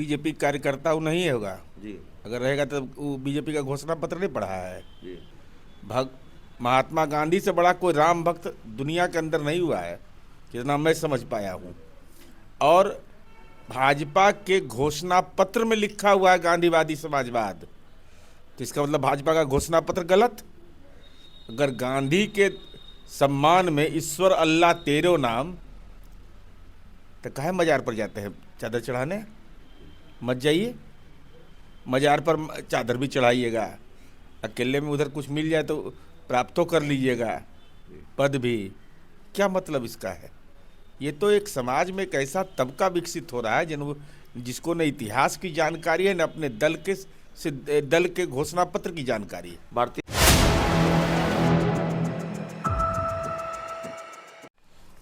BJP कार्यकर्ता वो नहीं होगा जी अगर रहेगा तो वो बीजेपी का घोषणा पत्र नहीं पढ़ा है। जी भग महात्मा गांधी से बड़ा कोई राम भक्त दुनिया के अंदर नहीं हुआ है जितना मैं समझ पाया हूँ। और भाजपा के घोषणा पत्र में लिखा हुआ है गांधीवादी समाजवाद, तो इसका मतलब भाजपा का घोषणा पत्र गलत। अगर गांधी के सम्मान में ईश्वर अल्लाह तेरो नाम, तो काहे मजार पर जाते हैं चादर चढ़ाने? मत जाइए, मजार पर चादर भी चढ़ाइएगा, अकेले में उधर कुछ मिल जाए तो प्राप्त तो कर लीजिएगा, पद भी। क्या मतलब इसका है? ये तो एक समाज में एक ऐसा तबका विकसित हो रहा है जिसको न इतिहास की जानकारी है, न अपने दल के घोषणा पत्र की जानकारी है। भारतीय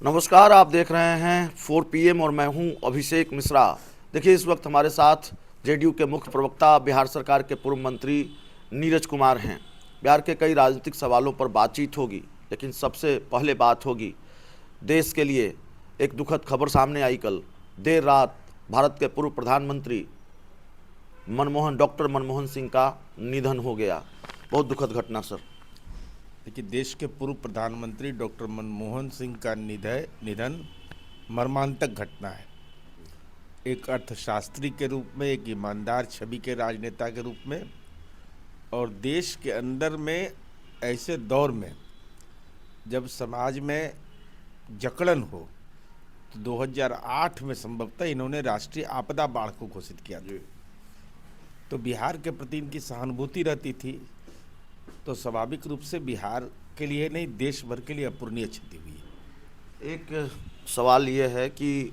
नमस्कार, आप देख रहे हैं 4 PM और मैं हूं अभिषेक मिश्रा। देखिए, इस वक्त हमारे साथ जेडीयू के मुख्य प्रवक्ता, बिहार सरकार के पूर्व मंत्री नीरज कुमार हैं। बिहार के कई राजनीतिक सवालों पर बातचीत होगी, लेकिन सबसे पहले बात होगी देश के लिए एक दुखद खबर सामने आई। कल देर रात भारत के पूर्व प्रधानमंत्री डॉक्टर मनमोहन सिंह का निधन हो गया। बहुत दुखद घटना सर। देखिए, देश के पूर्व प्रधानमंत्री डॉक्टर मनमोहन सिंह का निधन मर्मांतक घटना है। एक अर्थशास्त्री के रूप में, एक ईमानदार छवि के राजनेता के रूप में, और देश के अंदर में ऐसे दौर में जब समाज में जकड़न हो, तो 2008 में संभवतः इन्होंने राष्ट्रीय आपदा बाढ़ को घोषित किया था। तो बिहार के प्रति इनकी सहानुभूति रहती थी, तो स्वाभाविक रूप से बिहार के लिए नहीं, देश भर के लिए अपूरणीय क्षति हुई है। एक सवाल ये है कि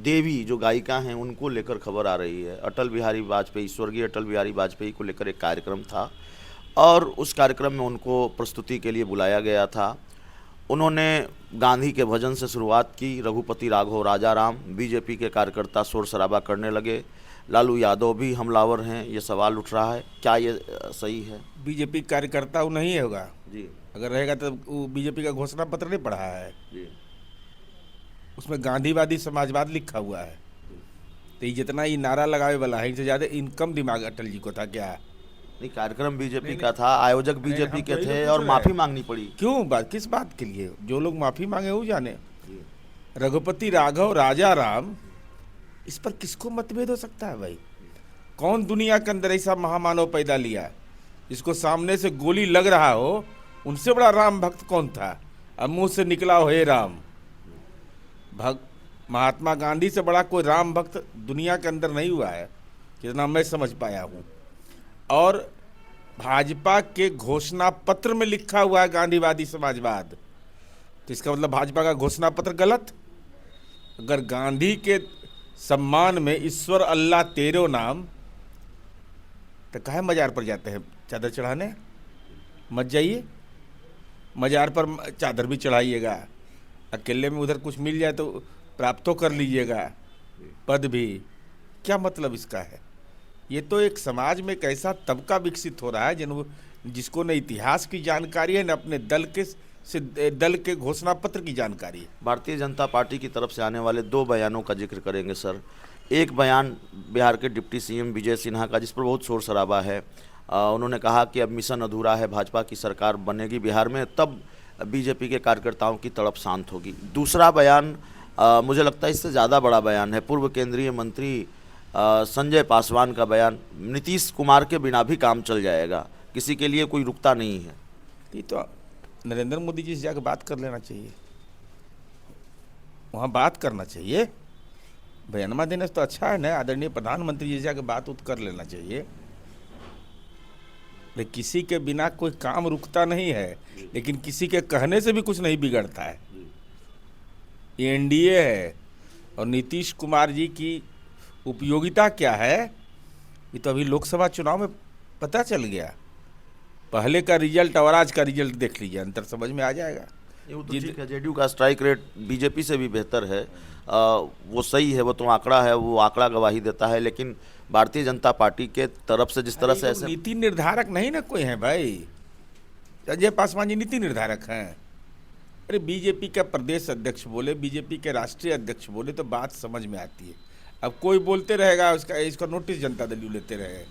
देवी जो गायिका हैं उनको लेकर खबर आ रही है। अटल बिहारी वाजपेयी, स्वर्गीय अटल बिहारी वाजपेयी को लेकर एक कार्यक्रम था और उस कार्यक्रम में उनको प्रस्तुति के लिए बुलाया गया था। उन्होंने गांधी के भजन से शुरुआत की। रघुपति राघव, राजा राम, बीजेपी के कार्यकर्ता शोर शराबा करने लगे। लालू यादव भी हमलावर हैं, ये सवाल उठ रहा है, क्या ये सही है? बीजेपी कार्यकर्ता वो नहीं होगा जी अगर रहेगा तो वो बीजेपी का घोषणा पत्र नहीं पढ़ा है। जी उसमें गांधीवादी समाजवाद लिखा हुआ है। तो ये जितना ये नारा लगावे वाला है, इनसे ज़्यादा इनकम दिमाग अटल जी को था क्या? नहीं, कार्यक्रम बीजेपी का था, आयोजक बीजेपी के थे और माफी मांगनी पड़ी। क्यों? किस बात के लिए? जो लोग माफी मांगे वो जाने। रघुपति राघव, राजा राम, इस पर किसको मतभेद हो सकता है भाई? कौन दुनिया के अंदर ऐसा महामानव पैदा लिया जिसको सामने से गोली लग रहा हो, उनसे बड़ा राम भक्त कौन था? अब मुंह से निकला हो हे राम। महात्मा गांधी से बड़ा कोई राम भक्त दुनिया के अंदर नहीं हुआ है जितना मैं समझ पाया हूँ। और भाजपा के घोषणा पत्र में लिखा हुआ है गांधीवादी समाजवाद, तो इसका मतलब भाजपा का घोषणा पत्र गलत। अगर गांधी के सम्मान में ईश्वर अल्लाह तेरो नाम, तो काहे मजार पर जाते हैं चादर चढ़ाने? मत जाइए, मजार पर चादर भी चढ़ाइएगा, अकेले में उधर कुछ मिल जाए तो प्राप्त तो कर लीजिएगा, पद भी। क्या मतलब इसका है? ये तो एक समाज में एक ऐसा तबका विकसित हो रहा है जिसको न इतिहास की जानकारी है, न अपने दल के घोषणा पत्र की जानकारी है। भारतीय जनता पार्टी की तरफ से आने वाले 2 बयानों का जिक्र करेंगे सर। एक बयान बिहार के डिप्टी सीएम विजय सिन्हा का, जिस पर बहुत शोर शराबा है। उन्होंने कहा कि अब मिशन अधूरा है, भाजपा की सरकार बनेगी बिहार में, तब बीजेपी के कार्यकर्ताओं की तड़प शांत होगी। दूसरा बयान मुझे लगता है इससे ज़्यादा बड़ा बयान है, पूर्व केंद्रीय मंत्री संजय पासवान का बयान। नीतीश कुमार के बिना भी काम चल जाएगा, किसी के लिए कोई रुकता नहीं है। ये तो नरेंद्र मोदी जी से जाकर बात कर लेना चाहिए, वहाँ बात करना चाहिए। बयानमा देने से तो अच्छा है ना, आदरणीय प्रधानमंत्री जी से जाकर बात कर लेना चाहिए। लेकिन किसी के बिना कोई काम रुकता नहीं है, लेकिन किसी के कहने से भी कुछ नहीं बिगड़ता है। ये एनडीए है, और नीतीश कुमार जी की उपयोगिता क्या है ये तो अभी लोकसभा चुनाव में पता चल गया। पहले का रिजल्ट और आज का रिजल्ट देख लीजिए, अंतर समझ में आ जाएगा। वो तो ठीक है, जेडीयू का स्ट्राइक रेट बीजेपी से भी बेहतर है, वो सही है, वो तो आंकड़ा है, वो आंकड़ा गवाही देता है। लेकिन भारतीय जनता पार्टी के तरफ से जिस तरह से ऐसे नीति निर्धारक नहीं ना कोई है भाई। संजय पासवान जी नीति निर्धारक हैं। अरे बीजेपी का प्रदेश अध्यक्ष बोले, बीजेपी के राष्ट्रीय अध्यक्ष बोले तो बात समझ में आती है। अब कोई बोलते रहेगा, उसका इसका नोटिस जनता दल यू लेते रहे।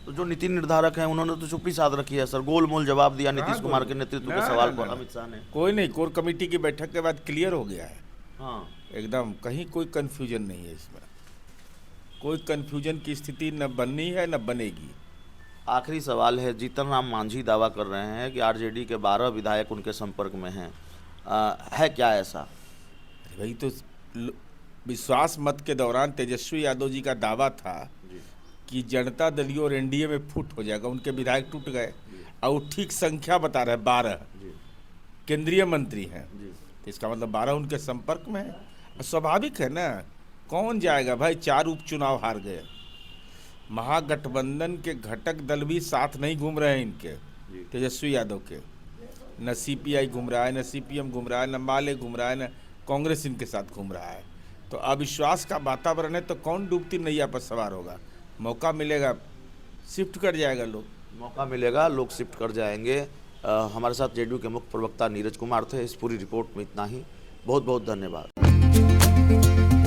तो जो नीति निर्धारक हैं उन्होंने तो चुप्पी साध रखी है सर, गोलमोल जवाब दिया नीतीश कुमार के नेतृत्व के सवाल पर अमित शाह ने। कोई नहीं, कोर कमेटी की बैठक के बाद क्लियर हो गया है हाँ, एकदम, कहीं कोई कंफ्यूजन नहीं है इसमें, कोई कंफ्यूजन की स्थिति न बननी है न बनेगी। आखिरी सवाल है, जीतन राम मांझी दावा कर रहे हैं कि आरजेडी के 12 विधायक उनके संपर्क में हैं, है क्या ऐसा? अरे भाई, तो विश्वास मत के दौरान तेजस्वी यादव जी का दावा था कि जनता दल और एनडीए में फुट हो जाएगा, उनके विधायक टूट गए और वो ठीक संख्या बता रहे 12 केंद्रीय मंत्री हैं, तो इसका मतलब 12 उनके संपर्क में है। स्वाभाविक है ना, कौन जाएगा भाई, 4 उपचुनाव हार गए, महागठबंधन के घटक दल भी साथ नहीं घूम रहे हैं इनके, तेजस्वी यादव के, न सीपीआई घूम रहा है, न सीपीएम घूम रहा है, न माले घूम रहा है, न कांग्रेस इनके साथ घूम रहा है। तो अविश्वास का वातावरण है, तो कौन डूबती नैया पर सवार होगा? मौका मिलेगा शिफ्ट कर जाएगा लोग, मौका मिलेगा लोग शिफ्ट कर जाएंगे। हमारे साथ जेडीयू के मुख्य प्रवक्ता नीरज कुमार थे। इस पूरी रिपोर्ट में इतना ही, बहुत बहुत धन्यवाद।